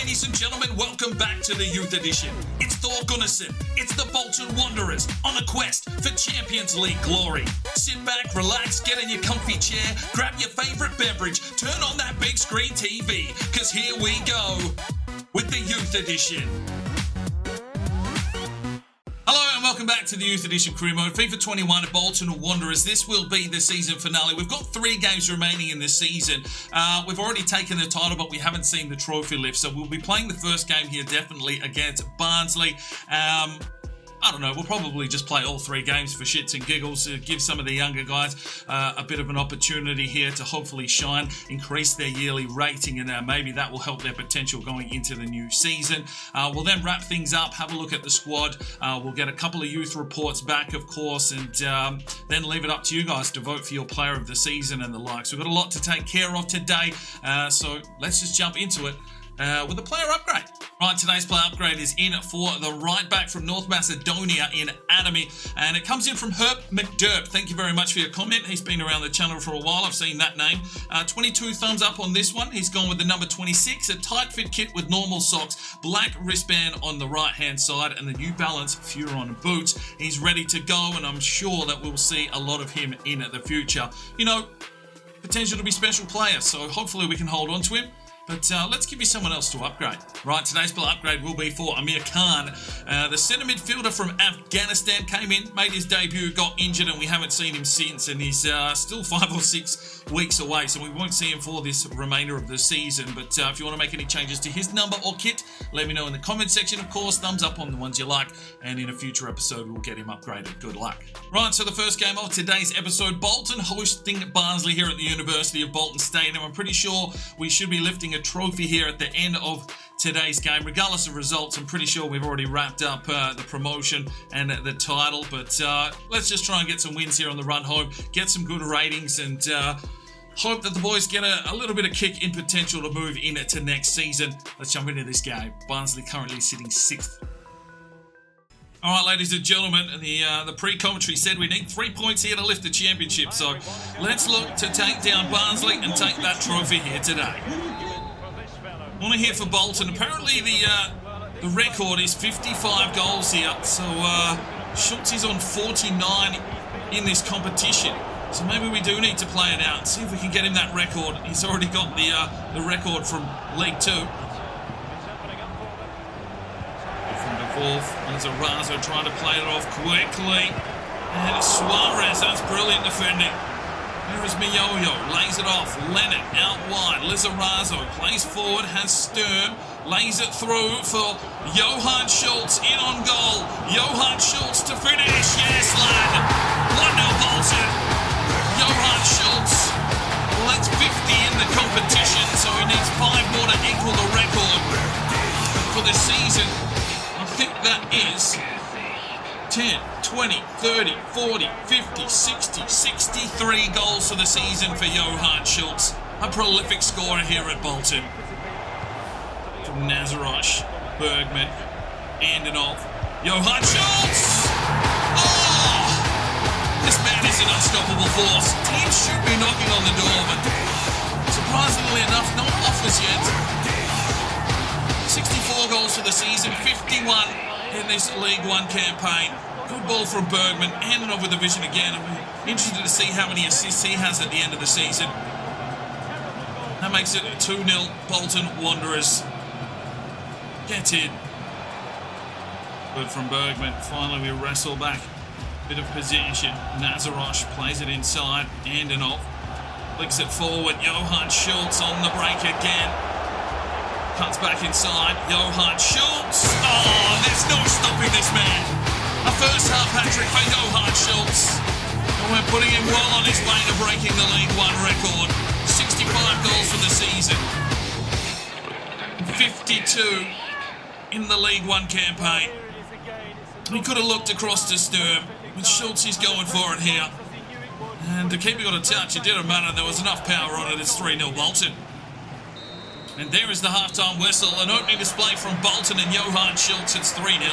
ladies and gentlemen, welcome back to the Youth Edition. It's Thor Gunnarsson, it's the Bolton Wanderers on a quest for Champions League glory. Sit back, relax, get in your comfy chair, grab your favourite beverage, turn on that big screen TV, because here we go with the Youth Edition. Hello and welcome back to the Youth Edition Career Mode. FIFA 21 at Bolton Wanderers. This will be the season finale. We've got 3 games remaining in this season. We've already taken the title, but we haven't seen the trophy lift. So we'll be playing the first game here definitely against Barnsley. I don't know, we'll probably just play all 3 games for shits and giggles to give some of the younger guys a bit of an opportunity here to hopefully shine, increase their yearly rating, and maybe that will help their potential going into the new season. We'll then wrap things up, have a look at the squad. We'll get a couple of youth reports back, of course, and then leave it up to you guys to vote for your player of the season and the likes. We've got a lot to take care of today, so let's just jump into it. With a player upgrade. Right, today's player upgrade is in for the right back from North Macedonia in Adamy, and it comes in from Herb McDerp. Thank you very much for your comment. He's been around the channel for a while. I've seen that name. 22 thumbs up on this one. He's gone with the number 26, a tight fit kit with normal socks, black wristband on the right hand side, and the New Balance Furon boots. He's ready to go, and I'm sure that we'll see a lot of him in the future. You know, potential to be special player, so hopefully we can hold on to him. But let's give you someone else to upgrade. Right, today's player upgrade will be for Amir Khan. The centre midfielder from Afghanistan came in, made his debut, got injured, and we haven't seen him since. And he's still 5 or 6 weeks away, so we won't see him for this remainder of the season. But if you want to make any changes to his number or kit, let me know in the comment section, of course. Thumbs up on the ones you like, and in a future episode, we'll get him upgraded. Good luck. Right, so the first game of today's episode, Bolton hosting Barnsley here at the University of Bolton Stadium. I'm pretty sure we should be lifting a trophy here at the end of today's game, regardless of results. I'm pretty sure we've already wrapped up the promotion and the title, but let's just try and get some wins here on the run home, get some good ratings, and hope that the boys get a little bit of kick in potential to move into next season. Let's jump into this game. Barnsley currently sitting 6th. All right, ladies and gentlemen, the pre-commentary said we need 3 points here to lift the championship, so let's look to take down Barnsley and take that trophy here today. I want to hear for Bolton. Apparently the record is 55 goals here, so Schultz is on 49 in this competition. So maybe we do need to play it out, see if we can get him that record. He's already got the record from League 2. From the fourth, there's Arazo trying to play it off quickly. And Suarez, that's brilliant defending. There is Miyoyo, lays it off. Leonard out wide. Lizarazo plays forward, has Sturm, lays it through for Johan Schultz in on goal. Johan Schultz to finish. Yes, lad. 1-0 Bolton. Johan Schultz. Well, that's 50 in the competition, so he needs 5 more to equal the record for the season. I think that is 10, 20, 30, 40, 50, 60, 63 goals for the season for Johan Schultz. A prolific scorer here at Bolton. From Nazarosh, Bergman, Andenov, Johan Schultz! Oh! This man is an unstoppable force. Teams should be knocking on the door, but surprisingly enough, no offers yet. 64 goals for the season, 51 in this League One campaign. Good ball from Bergman, handing over the vision again. I'm interested to see how many assists he has at the end of the season. That makes it 2-0 Bolton Wanderers. Get in. Good from Bergman. Finally we wrestle back. Bit of position. Nazarosh plays it inside. Andenov flicks it forward. Johan Schultz on the break again. Cuts back inside. Johan Schultz. Oh, there's no stopping this man. A first half hat-trick for Johan Schultz. And we're putting him well on his way to breaking the League One record. 65 goals for the season. 52 in the League One campaign. He could have looked across to Sturm, but Schultz is going for it here. And the keeper got a touch. It didn't matter. There was enough power on it. It's 3-0 Bolton. And there is the half-time whistle. An opening display from Bolton and Johan Schultz. It's 3-0.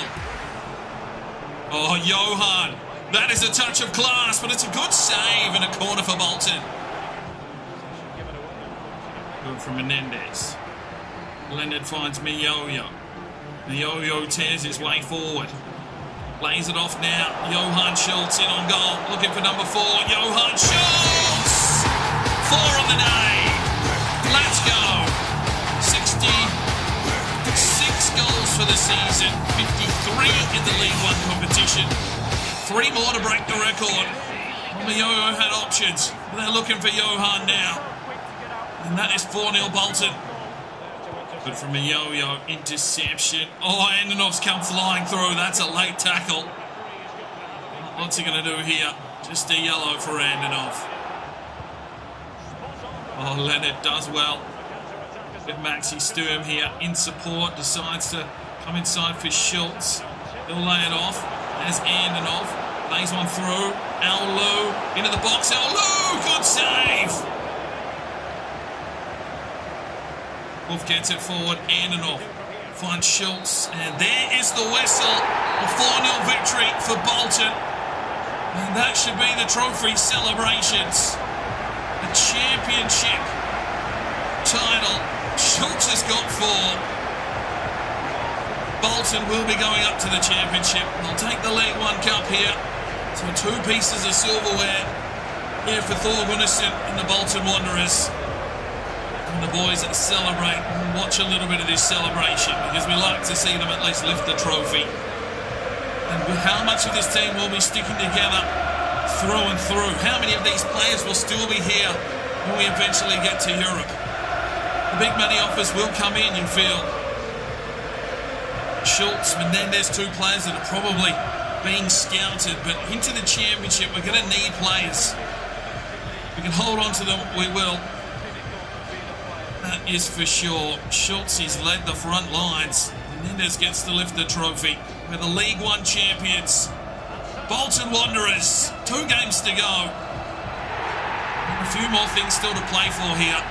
Oh, Johan. That is a touch of class, but it's a good save and a corner for Bolton. Good from Menendez. Leonard finds Miyoyo. Miyoyo tears his way forward. Lays it off now. Johan Schultz in on goal. Looking for number 4. Johan Schultz! 4 on the day. Let's go. 66 goals for the season. 53 in the League One competition. 3 more to break the record. Miyoyo had options. They're looking for Johan now. And that is 4-0 Bolton. Good from Miyoyo. Interception. Oh, Andonov's come flying through. That's a late tackle. What's he going to do here? Just a yellow for Andonov. Oh, Leonard does well. With Maxi Sturm here in support. Decides to come inside for Schultz. He'll lay it off. There's Andonov. Lays one through. Aulu into the box. Aulu! Good save! Wolf gets it forward. Andonov finds Schultz. And there is the whistle. A 4-0 victory for Bolton. And that should be the trophy celebrations. The championship title. Schultz has got 4. Bolton will be going up to the championship. They'll take the League One Cup here. So 2 pieces of silverware here for Thor Gunnarsson and the Bolton Wanderers. And the boys celebrate. We'll watch a little bit of this celebration because we like to see them at least lift the trophy. And how much of this team will be sticking together through and through? How many of these players will still be here when we eventually get to Europe? The big money offers will come in, you feel. Schultz, Menendez, 2 players that are probably being scouted, but into the championship we're going to need players. We can hold on to them, we will. That is for sure. Schultz has led the front lines. Menendez gets to lift the trophy. We're the League One champions. Bolton Wanderers. 2 games to go. And a few more things still to play for here.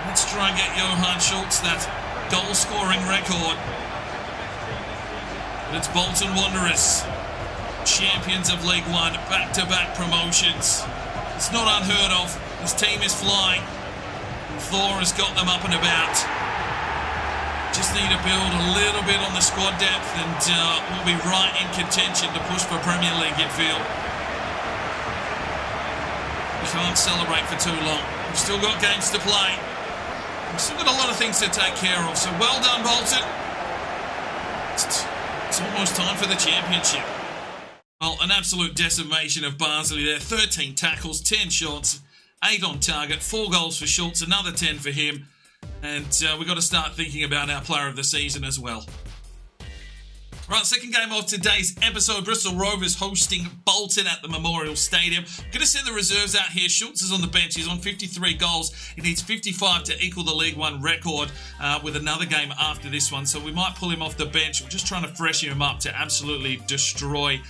Let's try and get Johan Schultz that goal-scoring record. But it's Bolton Wanderers. Champions of League One. Back-to-back promotions. It's not unheard of. This team is flying. Thor has got them up and about. Just need to build a little bit on the squad depth and we'll be right in contention to push for Premier League, you'd feel. We can't celebrate for too long. We've still got games to play. We've still got a lot of things to take care of. So well done, Bolton. It's almost time for the championship. Well, an absolute decimation of Barnsley there. 13 tackles, 10 shots. 8 on target, 4 goals for Schultz, another 10 for him. And we've got to start thinking about our player of the season as well. Right, second game of today's episode. Bristol Rovers hosting Bolton at the Memorial Stadium. Going to send the reserves out here. Schultz is on the bench. He's on 53 goals. He needs 55 to equal the League One record with another game after this one. So we might pull him off the bench. We're just trying to freshen him up to absolutely destroy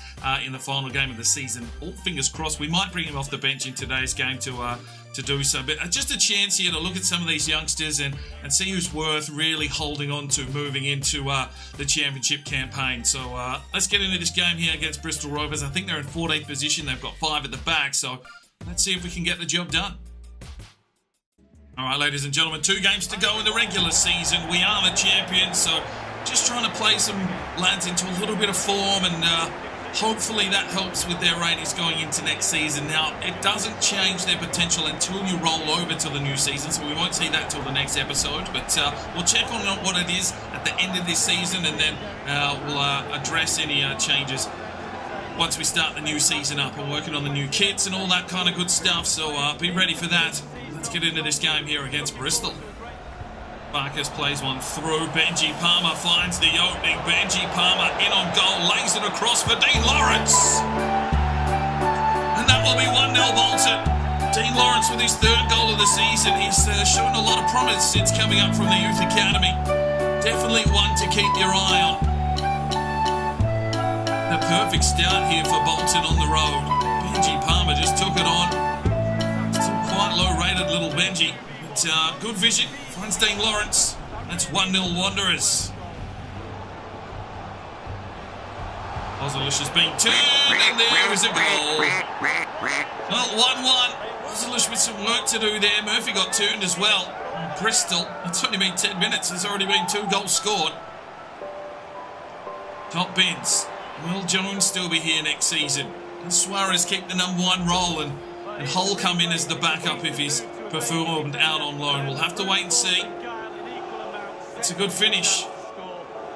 in the final game of the season. All fingers crossed. We might bring him off the bench in today's game to do so. But just a chance here to look at some of these youngsters and see who's worth really holding on to moving into the championship campaign. So let's get into this game here against Bristol Rovers. I think they're in 14th position. They've got 5 at the back. So let's see if we can get the job done. All right, ladies and gentlemen, 2 games to go in the regular season. We are the champions. So just trying to play some lads into a little bit of form and hopefully that helps with their ratings going into next season. Now, it doesn't change their potential until you roll over to the new season, so we won't see that till the next episode. But we'll check on what it is at the end of this season, and then we'll address any changes once we start the new season up. We're working on the new kits and all that kind of good stuff, so be ready for that. Let's get into this game here against Bristol. Marcus plays one through. Benji Palmer finds the opening. Benji Palmer in on goal. Lays it across for Dean Lawrence. And that will be 1-0 Bolton. Dean Lawrence with his 3rd goal of the season. He's shown a lot of promise since coming up from the Youth Academy. Definitely one to keep your eye on. The perfect start here for Bolton on the road. Benji Palmer just took it on. Still quite low-rated little Benji. But good vision. Finds Dean Lawrence. That's 1-0 Wanderers. Ozilish has been turned, and there is a goal. Well, 1-1. Ozilish with some work to do there. Murphy got turned as well. Bristol, it's only been 10 minutes. There's already been 2 goals scored. Top bids. Will Jones still be here next season? Can Suarez keep the #1 role and Hull come in as the backup if he's performed out on loan? We'll have to wait and see. It's a good finish.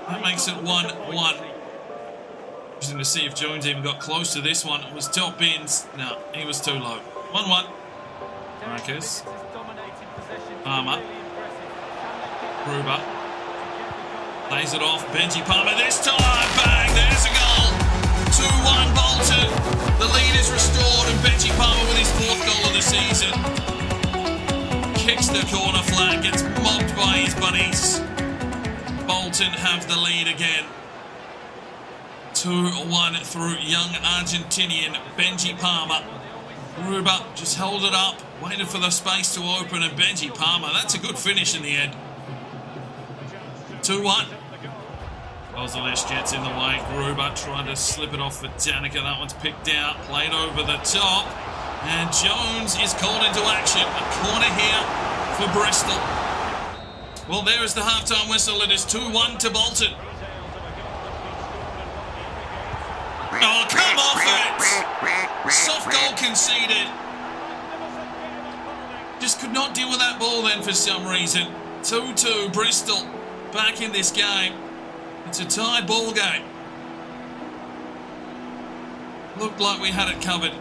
That makes it 1-1. Just to see if Jones even got close to this one. It was top bins. No, he was too low. 1-1. Marcus. Palmer. Gruber. Lays it off. Benji Palmer this time. Bang! There's a goal. 2-1 Bolton. The lead is restored and Benji Palmer with his 4th goal of the season. Kicks the corner flag. Gets mobbed by his buddies. Bolton have the lead again. 2-1 through young Argentinian Benji Palmer. Gruber just held it up, waited for the space to open, and Benji Palmer, that's a good finish in the end. 2-1. Ozilish gets in the way. Gruber trying to slip it off for Danica. That one's picked out, played over the top, and Jones is called into action. A corner here for Bristol. Well, there is the halftime whistle. It is 2-1 to Bolton. Oh, come off it! Soft goal conceded. Just could not deal with that ball then for some reason. 2-2, Bristol back in this game. It's a tied ball game. Looked like we had it covered.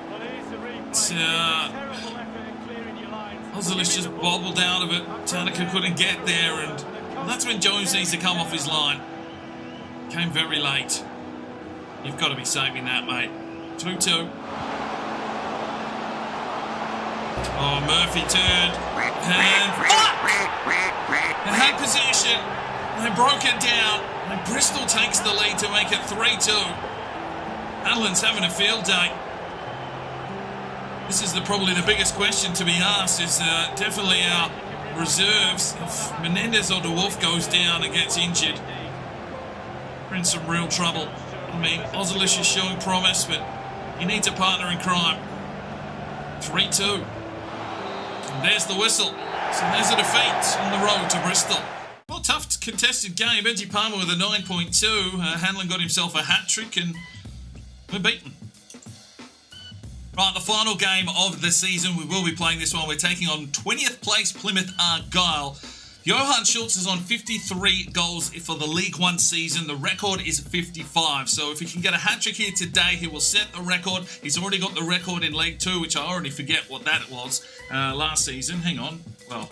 Ozilish just bobbled out of it. Danica couldn't get there, and that's when Jones needs to come off his line. Came very late. You've got to be saving that, mate. 2-2. Oh, Murphy turned. And they had possession. They broke it down. And Bristol takes the lead to make it 3-2. Alan's having a field day. This is probably the biggest question to be asked. Is definitely our reserves. If Menendez or DeWolf goes down and gets injured, we're in some real trouble. I mean, Ozilish is showing promise, but he needs a partner in crime. 3-2. And there's the whistle. So there's a defeat on the road to Bristol. Well, tough contested game. Benji Palmer with a 9.2. Hanlon got himself a hat-trick and we're beaten. Right, the final game of the season. We will be playing this one. We're taking on 20th place Plymouth Argyle. Johan Schultz is on 53 goals for the League One season. The record is 55. So if he can get a hat-trick here today, he will set the record. He's already got the record in League 2, which I already forget what that was last season. Hang on. Well,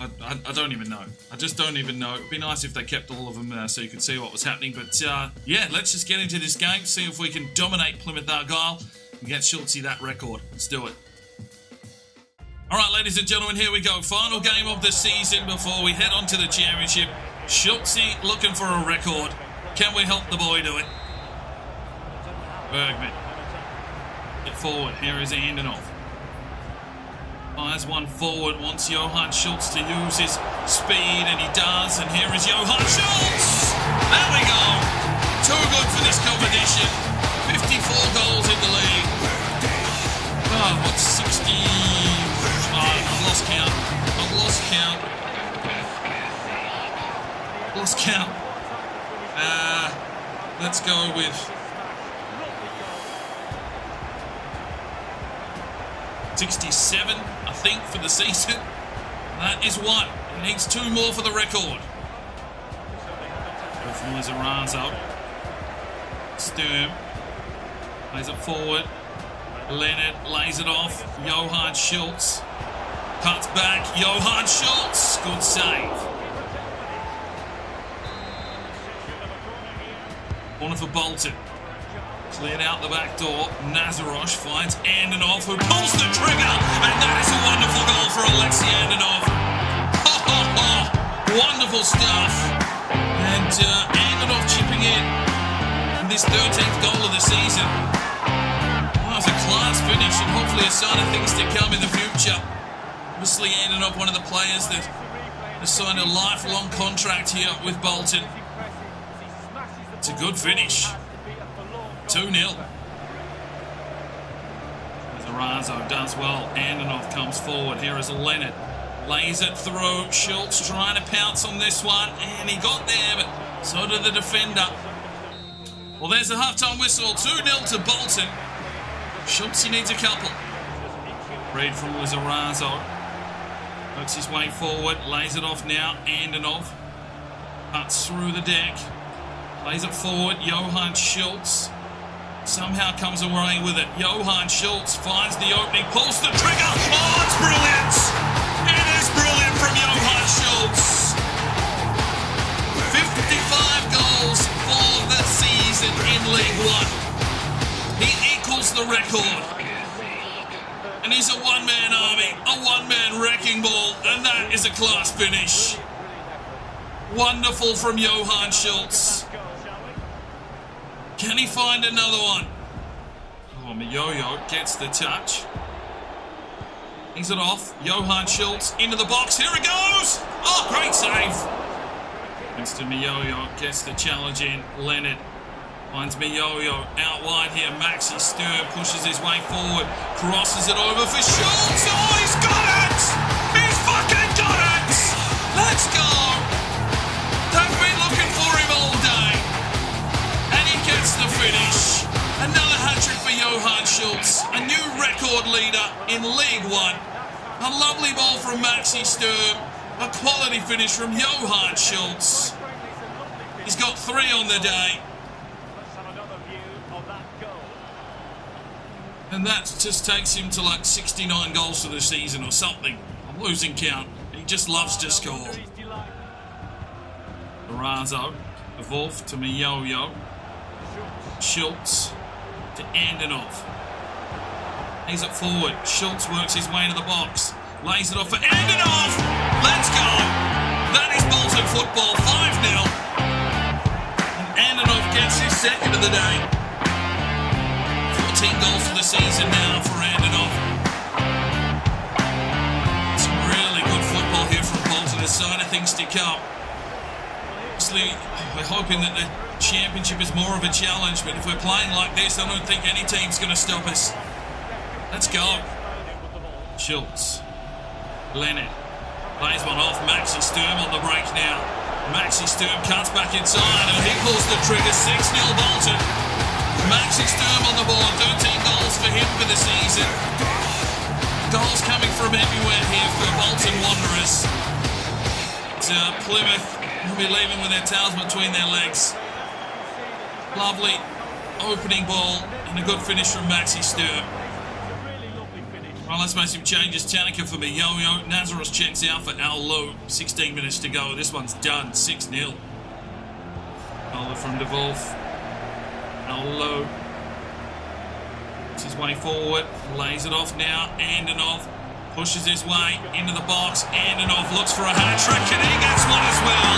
I don't even know. I just don't even know. It'd be nice if they kept all of them so you could see what was happening. But yeah, let's just get into this game, see if we can dominate Plymouth Argyle and get Schultzy that record. Let's do it. All right, ladies and gentlemen, here we go. Final game of the season before we head on to the championship. Schultzy looking for a record. Can we help the boy do it? Bergman. Get forward. Here is Andenoff. Fires one forward. Wants Johan Schultz to use his speed, and he does. And here is Johan Schultz. There we go. Too good for this competition. 54 goals in the league. Oh, what's 60? I've lost count. Lost count. Let's go with 67, I think, for the season. That is one. He needs 2 more for the record. Go from Lizarazo. Sturm. Plays it forward. Leonard lays it off. Johan Schultz. Cuts back. Johan Schultz. Good save. Corner for Bolton. Cleared out the back door. Nazarosh finds Andenoff, who pulls the trigger. And that is a wonderful goal for Alexei Andenoff. Wonderful stuff. And Andenoff chipping in. And this 13th goal of the season. That was a class finish and hopefully a sign of things to come in the future. Obviously ended up one of the players that has signed a lifelong contract here with Bolton. It's a good finish. 2-0. Zarazo does well. Andenoff comes forward. Here is Leonard. Lays it through. Schultz trying to pounce on this one. And he got there, but so did the defender. Well, there's a half-time whistle. 2-0 to Bolton. Schultz, he needs a couple. Read from Lizarazo. Works his way forward. Lays it off now. Andenov. Cuts through the deck. Lays it forward. Johan Schultz somehow comes away with it. Johan Schultz finds the opening. Pulls the trigger. Oh, it's brilliant. It is brilliant from Johan Schultz. 55 goals for the season in League One. He equals the record. And he's a one-man army, a one-man wrecking ball, and that is a class finish. Wonderful from Johan Schultz. Can he find another one? Oh, Miyoyo gets the touch. He's it off. Johan Schultz into the box. Here it goes. Oh, great save. Winston Miyoyo gets the challenge in. Leonard finds Miyoyo out wide here. Maxi Sturm pushes his way forward. Crosses it over for Schultz. Oh, he's got it. He's fucking got it. Let's go. They've been looking for him all day. And he gets the finish. Another hat-trick for Johan Schultz. A new record leader in League One. A lovely ball from Maxi Sturm. A quality finish from Johan Schultz. He's got 3 on the day. And that just takes him to like 69 goals for the season or something. I'm losing count. He just loves to score. Arazo. Wolf to Miyoyo. Schultz to Andenov. He's it forward. Schultz works his way into the box. Lays it off for Andenov. Let's go. That is Bolton football. 5-0. And Andenov gets his second of the day. 14 goals for the season now for Andenov. Some really good football here from Bolton. A sign of things to come. Obviously, we're hoping that the championship is more of a challenge, but if we're playing like this, I don't think any team's going to stop us. Let's go. Schultz. Leonard. Plays one off. Maxi Sturm on the break now. Maxi Sturm cuts back inside and he pulls the trigger. 6-0 Bolton. Maxi Sturm on the board. 13 goals for him for the season. Goals coming from everywhere here for Bolton Wanderers. Plymouth will be leaving with their tails between their legs. Lovely opening ball and a good finish from Maxi Sturm. Well, let's make some changes. Tanaka for Miyoyo. Nazareth checks out for Al Lowe. 16 minutes to go. This one's done. 6-0. Over from De Wolf. Al Lowe. It's his way forward. Lays it off now. Andenov pushes his way into the box. Andenov looks for a hat-trick and he gets one as well.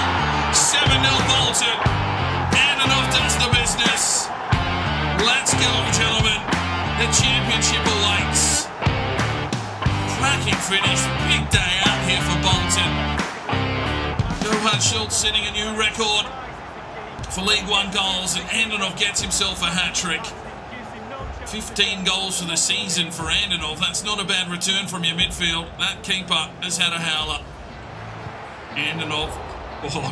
7-0 Bolton. Andenov does the business. Let's go, gentlemen. The championship awaits. Cracking finish. Big day out here for Bolton. Johan Schultz setting a new record for League One goals, and Andenov gets himself a hat-trick. 15 goals for the season for Andenov. That's not a bad return from your midfield. That keeper has had a howler. Andenov,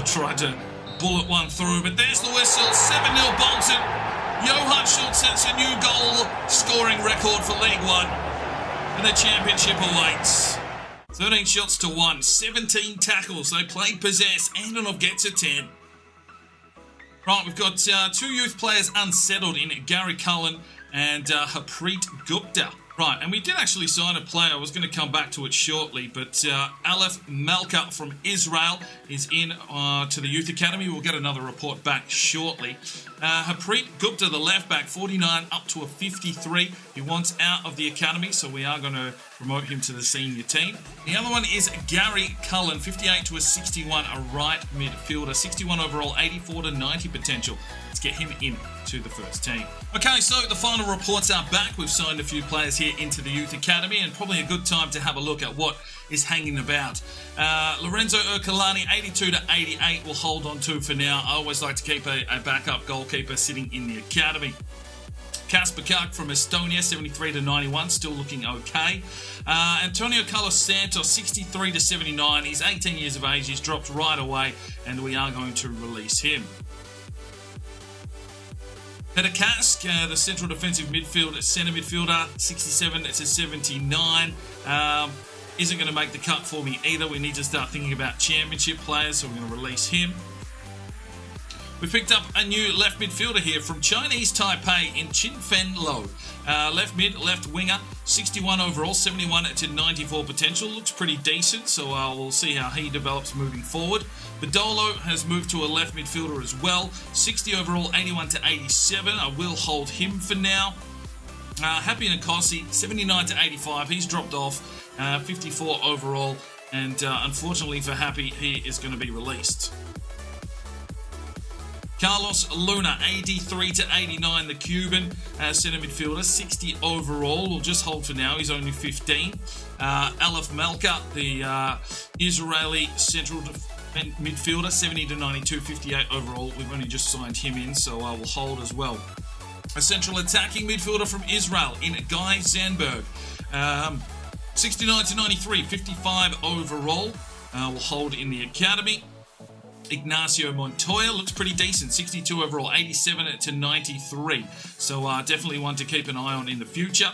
tried to bullet one through, but there's the whistle. 7-0 Bolton. Johan Schultz sets a new goal scoring record for League One. And the championship awaits. 13 shots to 1, 17 tackles. They played possess. Andenov gets a 10. Right, we've got 2 youth players unsettled in Gary Cullen and Harpreet Gupta. Right, and we did actually sign a player. I was going to come back to it shortly, but Aleph Malka from Israel is in to the Youth Academy. We'll get another report back shortly. Harpreet Gupta, the left back, 49 up to a 53. He wants out of the academy, so we are going to promote him to the senior team. The other one is Gary Cullen, 58 to a 61, a right midfielder, 61 overall, 84 to 90 potential. Let's get him in to the first team. Okay, so the final reports are back. We've signed a few players here into the Youth Academy, and probably a good time to have a look at what is hanging about. Lorenzo Ercolani, 82 to 88, will hold on to for now. I always like to keep a backup goalkeeper sitting in the academy. Kasper Kuk from Estonia, 73 to 91, still looking okay. Antonio Carlos Santos, 63 to 79. He's 18 years of age. He's dropped right away, and we are going to release him. Petr Kask, the central defensive centre midfielder, 67 to 79. Isn't going to make the cut for me either. We need to start thinking about championship players, so we're going to release him. We picked up a new left midfielder here from Chinese Taipei in Chin Fen Lo. Left mid, left winger, 61 overall, 71 to 94 potential. Looks pretty decent, so we'll see how he develops moving forward. Badolo has moved to a left midfielder as well, 60 overall, 81 to 87. I will hold him for now. Happy Nkosi, 79 to 85. He's dropped off, 54 overall, and unfortunately for Happy, he is going to be released. Carlos Luna, 83 to 89, the Cuban centre midfielder, 60 overall. We'll just hold for now. He's only 15. Aleph Malka, the Israeli central midfielder, 70 to 92, 58 overall. We've only just signed him in, so I will hold as well. A central attacking midfielder from Israel in Guy Zandberg, 69 to 93, 55 overall. We'll hold in the academy. Ignacio Montoya looks pretty decent, 62 overall, 87 to 93. So definitely one to keep an eye on in the future.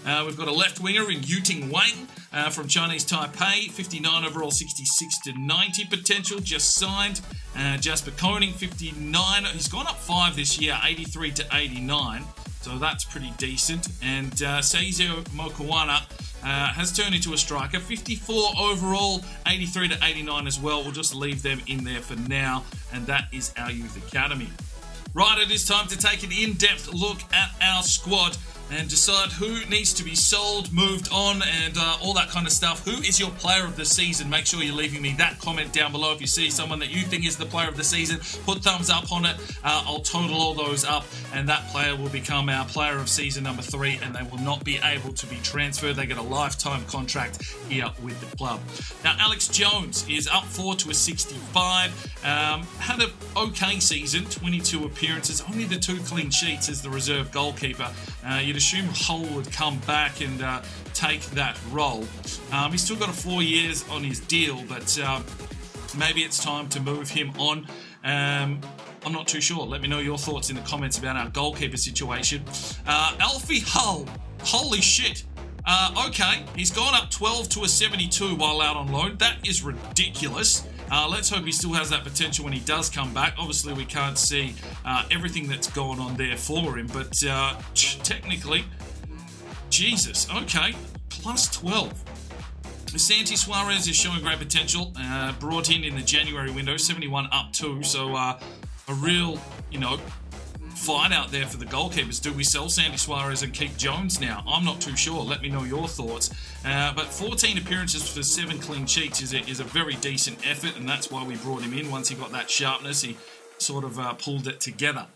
We've got a left winger in Yuting Wang from Chinese Taipei, 59 overall, 66 to 90 potential, just signed. Jasper Koning, 59. He's gone up 5 this year, 83 to 89. So that's pretty decent. And Seizio Mokuwana has turned into a striker. 54 overall, 83 to 89 as well. We'll just leave them in there for now. And that is our youth academy. Right, it is time to take an in-depth look at our squad and decide who needs to be sold, moved on, and all that kind of stuff. Who is your player of the season? Make sure you're leaving me that comment down below. If you see someone that you think is the player of the season, put thumbs up on it. I'll total all those up, and that player will become our player of season number 3, and they will not be able to be transferred. They get a lifetime contract here with the club. Now, Alex Jones is up 4 to a 65. Had an okay season, 22 appearances, only the 2 clean sheets as the reserve goalkeeper. You'd assume Hull would come back and take that role. He's still got 4 years on his deal, but maybe it's time to move him on. I'm not too sure. Let me know your thoughts in the comments about our goalkeeper situation. Alfie Hull. Holy shit. Okay, he's gone up 12 to a 72 while out on loan. That is ridiculous. Let's hope he still has that potential when he does come back. Obviously, we can't see everything that's going on there for him, but technically, Jesus, okay, plus 12. Santi Suarez is showing great potential. Brought in the January window, 71 up 2, so a real, fight out there for the goalkeepers. Do we sell Santi Suarez and keep Jones now? I'm not too sure. Let me know your thoughts. But 14 appearances for 7 clean sheets is a very decent effort, and that's why we brought him in. Once he got that sharpness, he sort of pulled it together.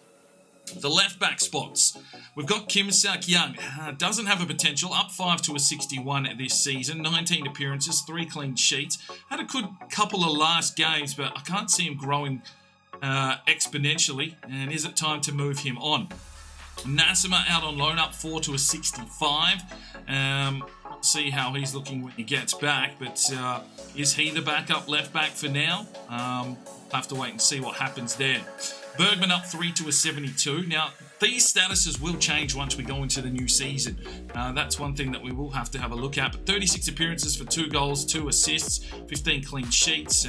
The left-back spots. We've got Kim Sak-young. Doesn't have a potential. Up 5 to a 61 this season. 19 appearances, 3 clean sheets. Had a good couple of last games, but I can't see him growing exponentially. And is it time to move him on? Nassima out on loan, up 4 to a 65. See how he's looking when he gets back, but is he the backup left back for now? Have to wait and see what happens there. Bergman up 3 to a 72. Now, these statuses will change once we go into the new season. That's one thing that we will have to have a look at. But 36 appearances for 2 goals, 2 assists, 15 clean sheets,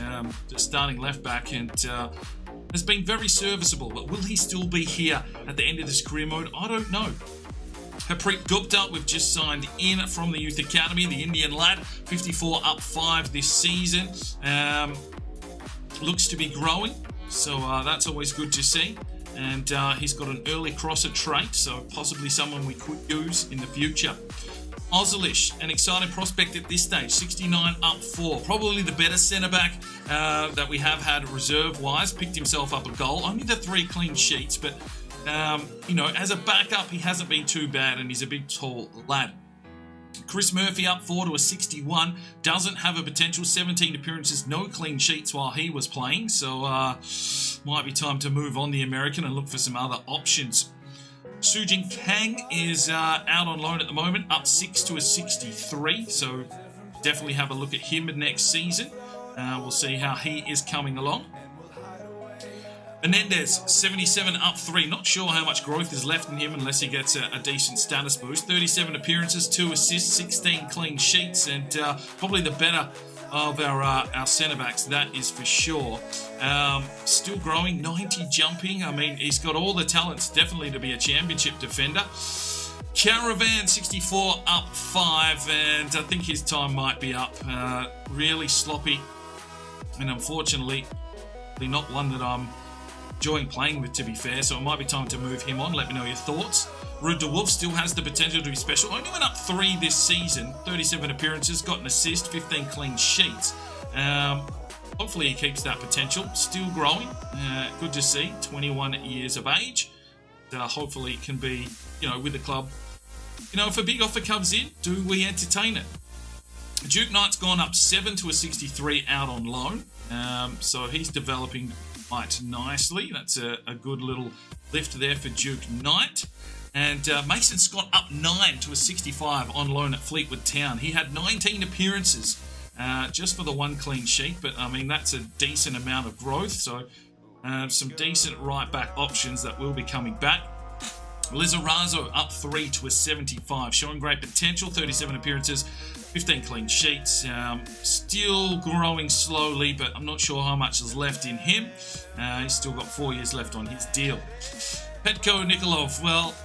starting left back, and has been very serviceable. But will he still be here at the end of this career mode? I don't know. Harpreet Gupta, we've just signed in from the Youth Academy, the Indian lad, 54 up 5 this season. Looks to be growing, so that's always good to see. And he's got an early crosser trait, so possibly someone we could use in the future. Ozilish, an exciting prospect at this stage, 69 up 4. Probably the better centre-back that we have had reserve-wise. Picked himself up a goal. Only the 3 clean sheets, but, as a backup, he hasn't been too bad, and he's a big, tall lad. Chris Murphy up 4 to a 61. Doesn't have a potential. 17 appearances, no clean sheets while he was playing. So, might be time to move on the American and look for some other options. Sujin Kang is out on loan at the moment, up 6 to a 63, so definitely have a look at him next season. We'll see how he is coming along. Menendez, 77, up 3. Not sure how much growth is left in him unless he gets a decent status boost. 37 appearances, 2 assists, 16 clean sheets, and probably the better of our centre-backs, that is for sure. Still growing, 90 jumping. I mean, he's got all the talents definitely to be a championship defender. Caravan, 64, up 5, and I think his time might be up. Really sloppy, and unfortunately, not one that I'm enjoying playing with, to be fair, so it might be time to move him on. Let me know your thoughts. Ruud de Wolf still has the potential to be special. Only went up 3 this season, 37 appearances, got an assist, 15 clean sheets. Hopefully he keeps that potential. Still growing. Good to see. 21 years of age. Hopefully it can be, with the club. If a big offer comes in, do we entertain it? Duke Knight's gone up 7 to a 63 out on loan. So he's developing quite nicely. That's a good little lift there for Duke Knight. And Mason Scott up 9 to a 65 on loan at Fleetwood Town. He had 19 appearances just for the 1 clean sheet, but I mean, that's a decent amount of growth. So some decent right back options that will be coming back. Lizarazo up 3 to a 75, showing great potential, 37 appearances, 15 clean sheets. Still growing slowly, but I'm not sure how much is left in him. He's still got 4 years left on his deal. Petko Nikolov, well,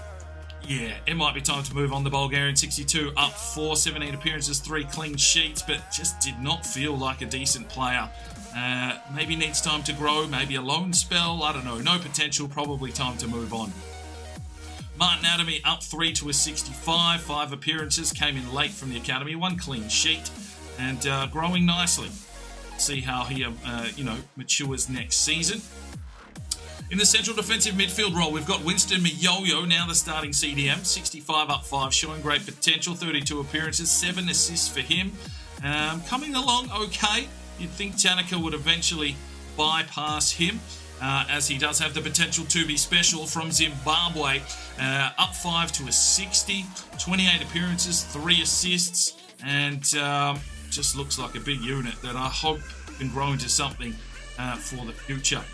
yeah, it might be time to move on. The Bulgarian, 62, up 4, 17 appearances, 3 clean sheets, but just did not feel like a decent player. Maybe needs time to grow, maybe a loan spell, I don't know. No potential, probably time to move on. Martin Adamy up 3 to a 65, 5 appearances, came in late from the academy, 1 clean sheet, and growing nicely. See how he, matures next season. In the central defensive midfield role, we've got Winston Miyoyo, now the starting CDM, 65 up 5, showing great potential, 32 appearances, 7 assists for him. Coming along okay. You'd think Tanaka would eventually bypass him, as he does have the potential to be special. From Zimbabwe, up 5 to a 60, 28 appearances, 3 assists, and just looks like a big unit that I hope can grow into something for the future.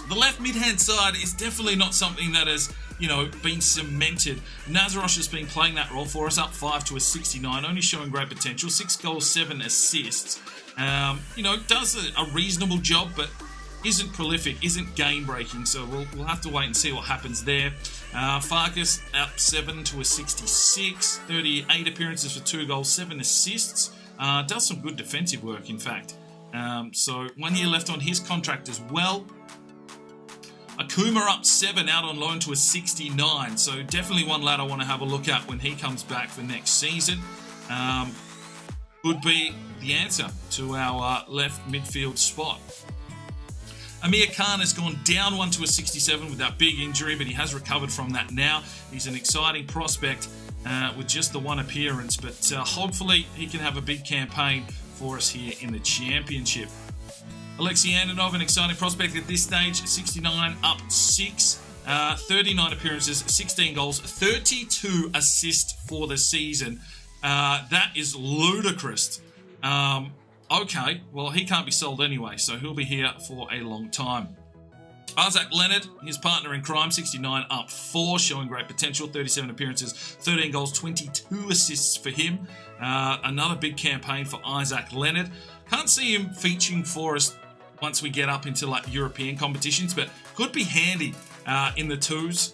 The left mid-hand side is definitely not something that has, been cemented. Nazarosh has been playing that role for us, up 5 to a 69, only showing great potential, 6 goals, 7 assists. Does a reasonable job, but isn't prolific, isn't game-breaking, so we'll have to wait and see what happens there. Farkas up 7 to a 66, 38 appearances for 2 goals, 7 assists. Does some good defensive work, in fact. So 1 year left on his contract as well. Akuma up 7 out on loan to a 69, so definitely one lad I want to have a look at when he comes back for next season. Would be the answer to our left midfield spot. Amir Khan has gone down 1 to a 67 with that big injury, but he has recovered from that now. He's an exciting prospect with just the 1 appearance, but hopefully he can have a big campaign for us here in the Championship. Alexei Antonov, an exciting prospect at this stage, 69 up 6, 39 appearances, 16 goals, 32 assists for the season. That is ludicrous. Okay, well, he can't be sold anyway, so he'll be here for a long time. Isaac Leonard, his partner in crime, 69 up 4, showing great potential, 37 appearances, 13 goals, 22 assists for him. Another big campaign for Isaac Leonard. Can't see him featuring for us once we get up into European competitions, but could be handy in the twos.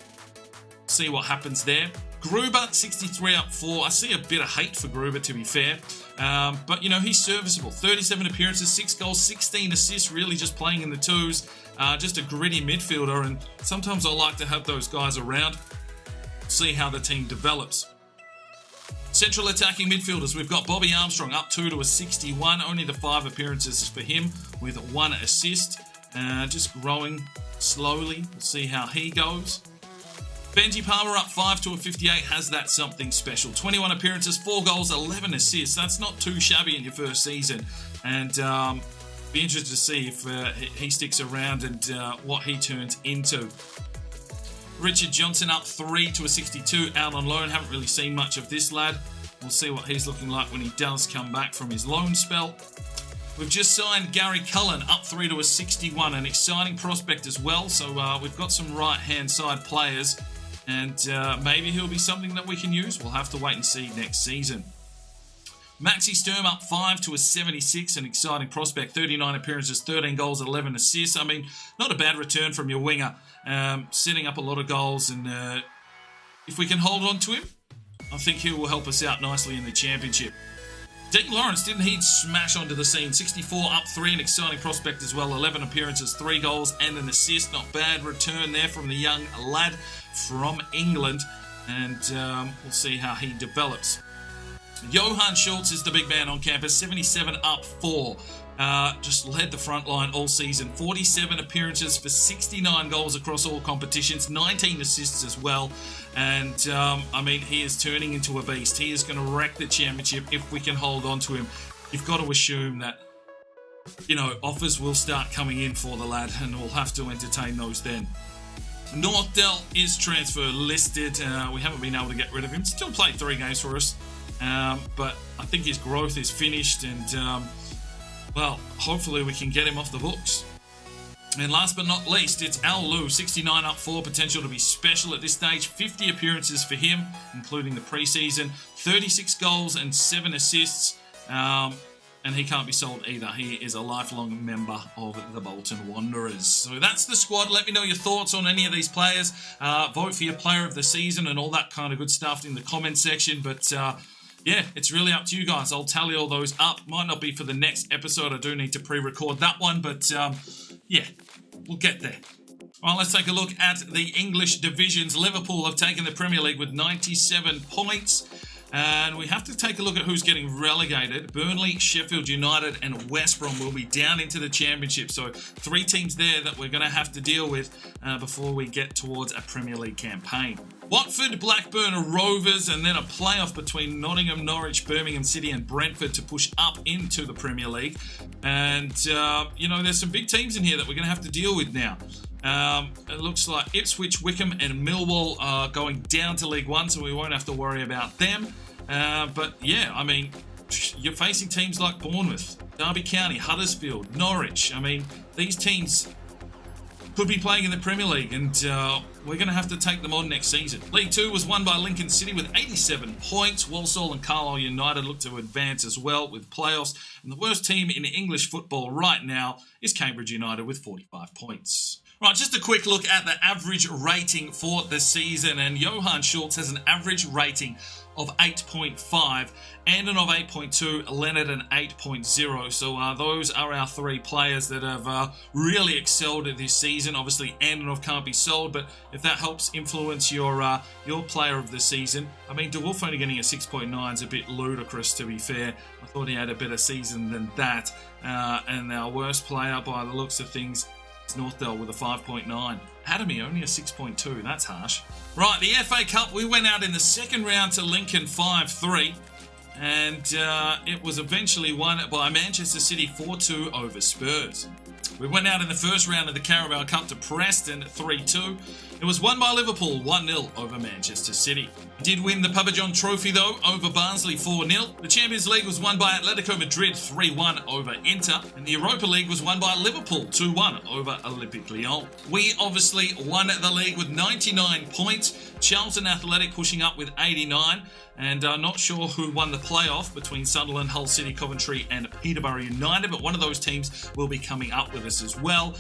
See what happens there. Gruber, 63 up 4. I see a bit of hate for Gruber, to be fair. But, he's serviceable. 37 appearances, 6 goals, 16 assists, really just playing in the twos. Just a gritty midfielder, and sometimes I like to have those guys around. See how the team develops. Central attacking midfielders, we've got Bobby Armstrong up 2 to a 61, only the 5 appearances for him with 1 assist. Just growing slowly. We'll see how he goes. Benji Palmer up 5 to a 58, has that something special. 21 appearances, 4 goals, 11 assists. That's not too shabby in your first season. And be interested to see if he sticks around and what he turns into. Richard Johnson up 3 to a 62, out on loan. Haven't really seen much of this lad. We'll see what he's looking like when he does come back from his loan spell. We've just signed Gary Cullen up 3 to a 61, an exciting prospect as well. So we've got some right-hand side players, and maybe he'll be something that we can use. We'll have to wait and see next season. Maxi Sturm up 5 to a 76, an exciting prospect. 39 appearances, 13 goals, 11 assists. I mean, not a bad return from your winger. Setting up a lot of goals, and if we can hold on to him, I think he will help us out nicely in the championship. Dean Lawrence, didn't he smash onto the scene? 64 up 3, an exciting prospect as well. 11 appearances, 3 goals and an assist. Not bad return there from the young lad from England, and we'll see how he develops. Johan Schultz is the big man on campus, 77 up 4. Just led the front line all season. 47 appearances for 69 goals across all competitions, 19 assists as well. And, I mean, he is turning into a beast. He is going to wreck the championship if we can hold on to him. You've got to assume that, you know, offers will start coming in for the lad, and we'll have to entertain those then. Northdale is transfer listed. We haven't been able to get rid of him. Still played 3 games for us. But I think his growth is finished, and well, hopefully we can get him off the books. And last but not least, it's Al Lu, 69 up 4, potential to be special at this stage. 50 appearances for him, including the preseason. 36 goals and 7 assists. And he can't be sold either. He is a lifelong member of the Bolton Wanderers. So that's the squad. Let me know your thoughts on any of these players. Vote for your player of the season and all that kind of good stuff in the comment section. But yeah, it's really up to you guys. I'll tally all those up. Might not be for the next episode. I do need to pre-record that one. But yeah, we'll get there. All right, let's take a look at the English divisions. Liverpool have taken the Premier League with 97 points. And we have to take a look at who's getting relegated. Burnley, Sheffield United and West Brom will be down into the championship. So 3 teams there that we're going to have to deal with before we get towards a Premier League campaign. Watford, Blackburn, Rovers, and then a playoff between Nottingham, Norwich, Birmingham City and Brentford to push up into the Premier League. And, you know, there's some big teams in here that we're going to have to deal with now. It looks like Ipswich, Wickham and Millwall are going down to League One, so we won't have to worry about them. But yeah, I mean, you're facing teams like Bournemouth, Derby County, Huddersfield, Norwich. I mean, these teams could be playing in the Premier League, and we're going to have to take them on next season. League 2 was won by Lincoln City with 87 points. Walsall and Carlisle United look to advance as well with playoffs. And the worst team in English football right now is Cambridge United with 45 points. Right, just a quick look at the average rating for the season, and Johan Schultz has an average rating of 8.5, Andon of 8.2, Leonard an 8.0. So those are our 3 players that have really excelled this season. Obviously, Andonov can't be sold, but if that helps influence your player of the season, I mean, DeWolf only getting a 6.9 is a bit ludicrous, to be fair. I thought he had a better season than that. And our worst player, by the looks of things, Northdale with a 5.9. Academy only a 6.2. That's harsh. Right, the FA Cup, we went out in the second round to Lincoln 5-3, and it was eventually won by Manchester City 4-2 over Spurs. We went out in the first round of the Carabao Cup to Preston 3-2. It was won by Liverpool 1-0 over Manchester City. We did win the Papa John Trophy though over Barnsley 4-0. The Champions League was won by Atletico Madrid 3-1 over Inter. And the Europa League was won by Liverpool 2-1 over Olympique Lyon. We obviously won the league with 99 points. Charlton Athletic pushing up with 89. And not sure who won the playoff between Sunderland, Hull City, Coventry and Peterborough United, but one of those teams will be coming up with us as well.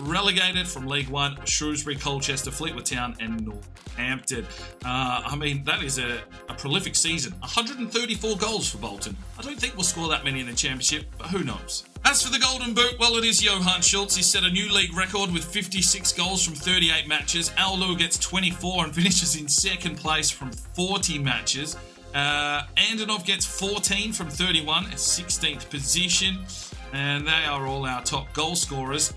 Relegated from League One, Shrewsbury, Colchester, Fleetwood Town and Northampton. I mean, that is a prolific season. 134 goals for Bolton. I don't think we'll score that many in the championship, but who knows? As for the Golden Boot, well, it is Johan Schultz. He set a new league record with 56 goals from 38 matches. Al Lu gets 24 and finishes in second place from 40 matches. Andonov gets 14 from 31 at 16th position. And they are all our top goal scorers.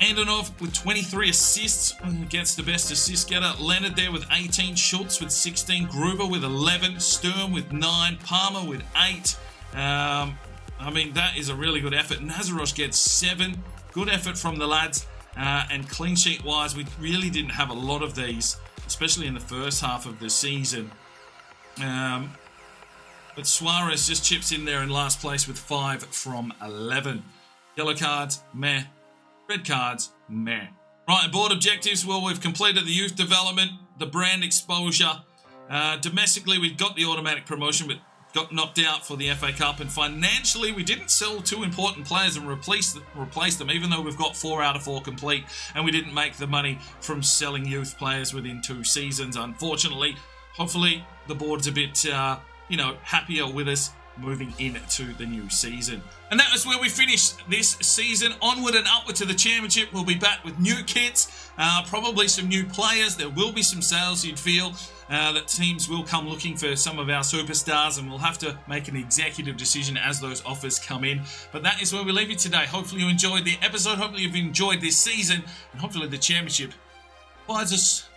Andonov with 23 assists gets the best assist getter. Leonard there with 18. Schultz with 16. Gruber with 11. Sturm with 9. Palmer with 8. I mean, that is a really good effort. Nazarosh gets 7. Good effort from the lads. And clean sheet wise, we really didn't have a lot of these, especially in the first half of the season. But Suarez just chips in there in last place with 5 from 11. Yellow cards, meh. Red cards, meh. Right, board objectives. Well, we've completed the youth development, the brand exposure. Domestically, we've got the automatic promotion, but got knocked out for the FA Cup. And financially, we didn't sell 2 important players and replace them, even though we've got 4 out of 4 complete. And we didn't make the money from selling youth players within 2 seasons, unfortunately. Hopefully, the board's a bit, happier with us moving into the new season. And that is where we finish this season. Onward and upward to the championship. We'll be back with new kits, probably some new players. There will be some sales, you'd feel, that teams will come looking for some of our superstars, and we'll have to make an executive decision as those offers come in. But that is where we leave you today. Hopefully you enjoyed the episode. Hopefully you've enjoyed this season, and hopefully the championship provides us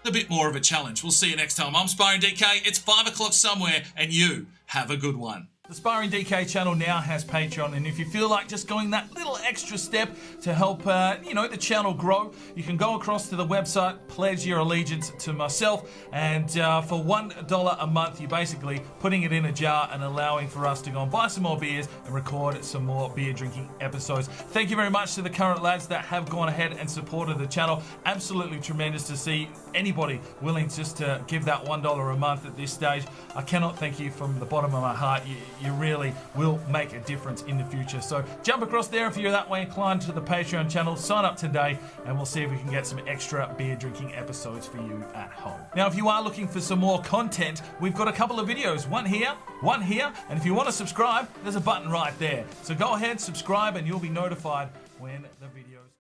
a bit more of a challenge. We'll see you next time. I'm Sparring DK. It's 5 o'clock somewhere, and you have a good one. The Sparring DK channel now has Patreon, and if you feel like just going that little extra step to help, the channel grow, you can go across to the website, pledge your allegiance to myself, and for $1 a month, you're basically putting it in a jar and allowing for us to go and buy some more beers and record some more beer drinking episodes. Thank you very much to the current lads that have gone ahead and supported the channel. Absolutely tremendous to see anybody willing just to give that $1 a month at this stage. I cannot thank you from the bottom of my heart. You really will make a difference in the future. So jump across there if you're that way inclined to the Patreon channel. Sign up today, and we'll see if we can get some extra beer drinking episodes for you at home. Now, if you are looking for some more content, we've got a couple of videos. One here, and if you want to subscribe, there's a button right there. So go ahead, subscribe, and you'll be notified when